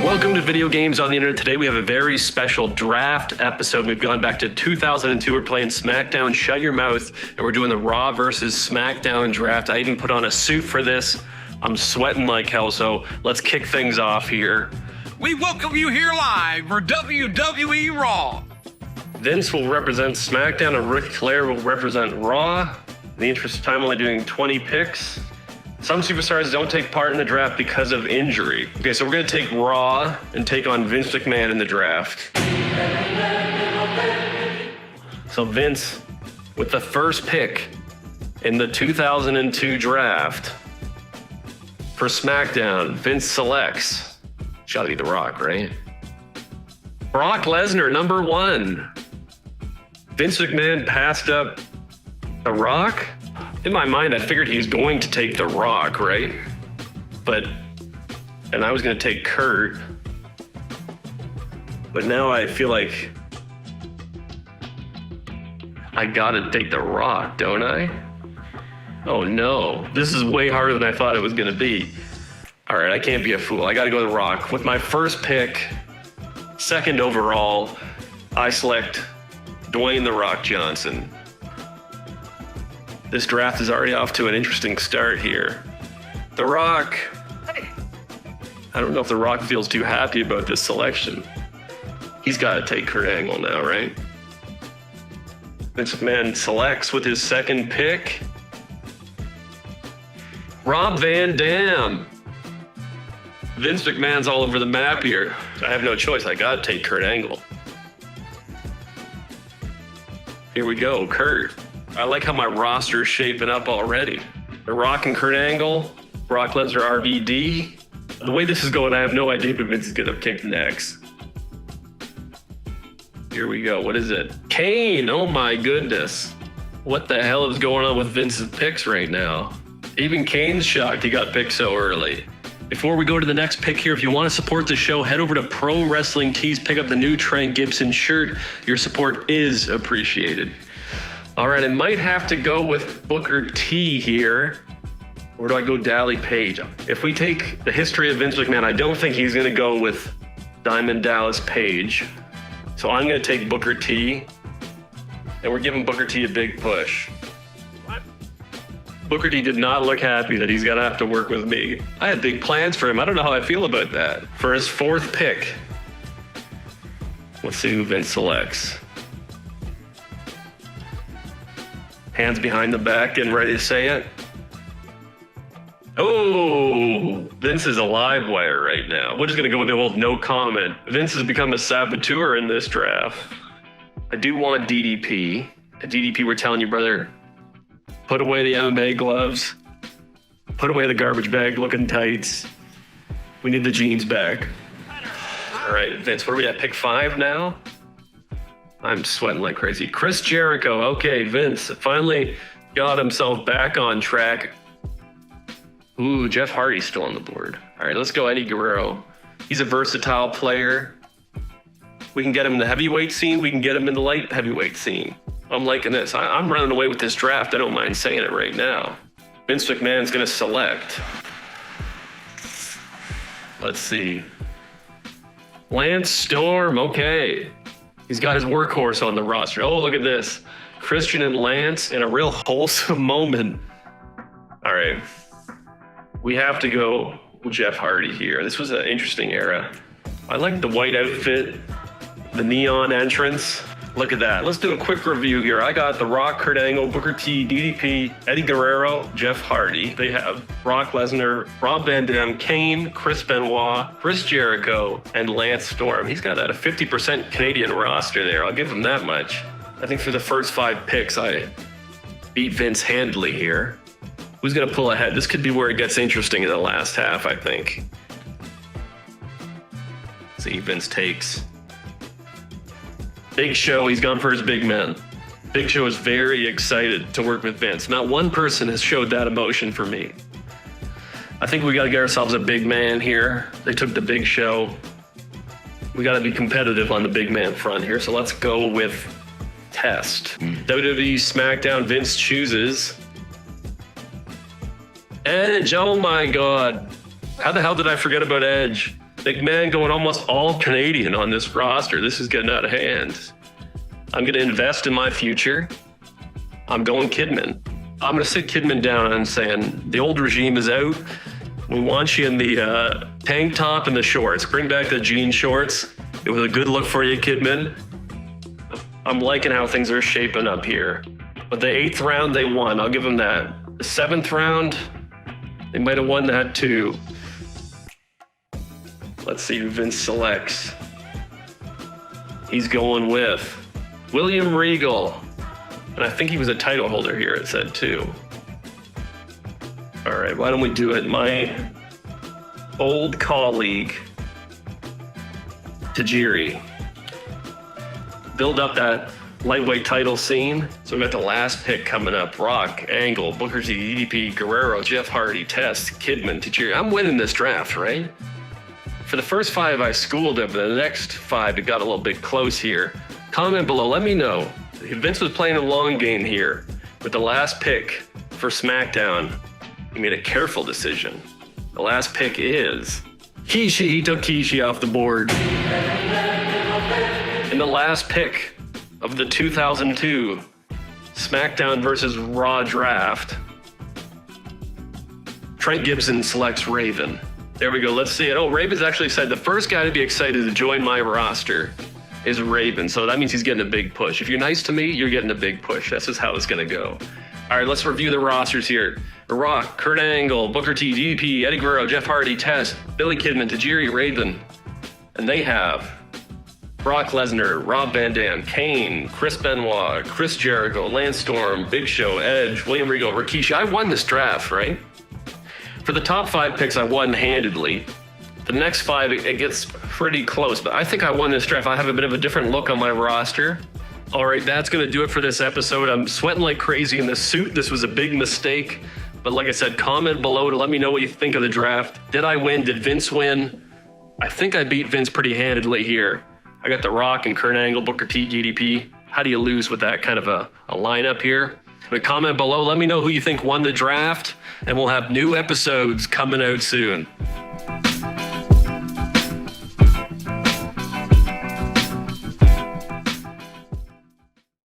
Welcome to Video Games on the Internet. Today we have a very special draft episode. We've gone back to 2002. We're playing Smackdown, Shut Your Mouth, and we're doing the Raw versus Smackdown draft. I even put on a suit for this. I'm sweating like hell, so let's kick things off here. We welcome you here live for WWE Raw. Vince will represent Smackdown and Ric Flair will represent Raw. In the interest of time, only doing 20 picks. Some superstars don't take part in the draft because of injury. Okay, so we're going to take Raw and take on Vince McMahon in the draft. So Vince, with the first pick in the 2002 draft for SmackDown, Vince selects, it's gotta be The Rock, right? Brock Lesnar, number 1. Vince McMahon passed up The Rock? In my mind, I figured he was going to take The Rock, right? And I was going to take Kurt. But now I feel like I got to take The Rock, don't I? Oh no, this is way harder than I thought it was going to be. All right, I can't be a fool. I got to go The Rock. With my first pick, second overall, I select Dwayne The Rock Johnson. This draft is already off to an interesting start here. The Rock. I don't know if The Rock feels too happy about this selection. He's got to take Kurt Angle now, right? Vince McMahon selects with his second pick Rob Van Dam. Vince McMahon's all over the map here. I have no choice. I got to take Kurt Angle. Here we go, Kurt. I like how my roster is shaping up already. The Rock and Kurt Angle, Brock Lesnar RVD. The way this is going, I have no idea if Vince is going to pick next. Here we go. What is it? Kane. Oh my goodness. What the hell is going on with Vince's picks right now? Even Kane's shocked he got picked so early. Before we go to the next pick here, if you want to support the show, head over to Pro Wrestling Tees, pick up the new Trent Gibson shirt. Your support is appreciated. All right, I might have to go with Booker T here. Or do I go Dally Page? If we take the history of Vince McMahon, I don't think he's going to go with Diamond Dallas Page. So I'm going to take Booker T. And we're giving Booker T a big push. Booker T did not look happy that he's going to have to work with me. I had big plans for him. I don't know how I feel about that. For his fourth pick, let's see who Vince selects. Hands behind the back, getting ready to say it. Oh, Vince is a live wire right now. We're just going to go with the old no comment. Vince has become a saboteur in this draft. I do want DDP. At DDP, we're telling you, brother, put away the MMA gloves. Put away the garbage bag looking tights. We need the jeans back. All right, Vince, what are we at? Pick 5 now? I'm sweating like crazy. Chris Jericho. Okay, Vince finally got himself back on track. Ooh, Jeff Hardy's still on the board. All right, let's go Eddie Guerrero. He's a versatile player. We can get him in the heavyweight scene. We can get him in the light heavyweight scene. I'm liking this. I'm running away with this draft. I don't mind saying it right now. Vince McMahon's going to select. Let's see. Lance Storm. Okay. He's got his workhorse on the roster. Oh, look at this. Christian and Lance in a real wholesome moment. All right. We have to go with Jeff Hardy here. This was an interesting era. I like the white outfit, the neon entrance. Look at that. Let's do a quick review here. I got The Rock, Kurt Angle, Booker T, DDP, Eddie Guerrero, Jeff Hardy. They have Brock Lesnar, Rob Van Dam, Kane, Chris Benoit, Chris Jericho, and Lance Storm. He's got a 50% Canadian roster there. I'll give him that much. I think for the first 5 picks, I beat Vince handily here. Who's going to pull ahead? This could be where it gets interesting in the last half, I think. See, Vince takes Big Show. He's gone for his big man. Big Show is very excited to work with Vince. Not one person has showed that emotion for me. I think we got to get ourselves a big man here. They took the Big Show. We got to be competitive on the big man front here. So let's go with Test. WWE Smackdown, Vince chooses Edge. Oh my God. How the hell did I forget about Edge? McMahon going almost all Canadian on this roster. This is getting out of hand. I'm going to invest in my future. I'm going Kidman. I'm going to sit Kidman down and saying, the old regime is out. We want you in the tank top and the shorts. Bring back the jean shorts. It was a good look for you, Kidman. I'm liking how things are shaping up here. But the 8th round, they won. I'll give them that. The 7th round, they might have won that too. Let's see who Vince selects. He's going with William Regal. And I think he was a title holder here, it said too. All right, why don't we do it? My old colleague, Tajiri. Build up that lightweight title scene. So we got the last pick coming up. Rock, Angle, Booker T, DDP, Guerrero, Jeff Hardy, Test, Kidman, Tajiri. I'm winning this draft, right? For the first 5, I schooled him. The next 5, it got a little bit close here. Comment below, let me know. Vince was playing a long game here. With the last pick for Smackdown, he made a careful decision. The last pick is Kishi. He took Kishi off the board. And the last pick of the 2002 SmackDown versus Raw draft, Trent Gibson selects Raven. There we go. Let's see it. Oh, Raven's actually said the first guy to be excited to join my roster is Raven. So that means he's getting a big push. If you're nice to me, you're getting a big push. That's just how it's going to go. All right, let's review the rosters here. The Rock, Kurt Angle, Booker T, DDP, Eddie Guerrero, Jeff Hardy, Test, Billy Kidman, Tajiri, Raven. And they have Brock Lesnar, Rob Van Dam, Kane, Chris Benoit, Chris Jericho, Lance Storm, Big Show, Edge, William Regal, Rikishi. I won this draft, right? For the top 5 picks, I won handedly. The next 5, it gets pretty close, but I think I won this draft. I have a bit of a different look on my roster. All right, that's going to do it for this episode. I'm sweating like crazy in this suit. This was a big mistake. But like I said, comment below to let me know what you think of the draft. Did I win? Did Vince win? I think I beat Vince pretty handedly here. I got The Rock and Kurt Angle, Booker T, DDP. How do you lose with that kind of a lineup here? But comment below. Let me know who you think won the draft. And we'll have new episodes coming out soon.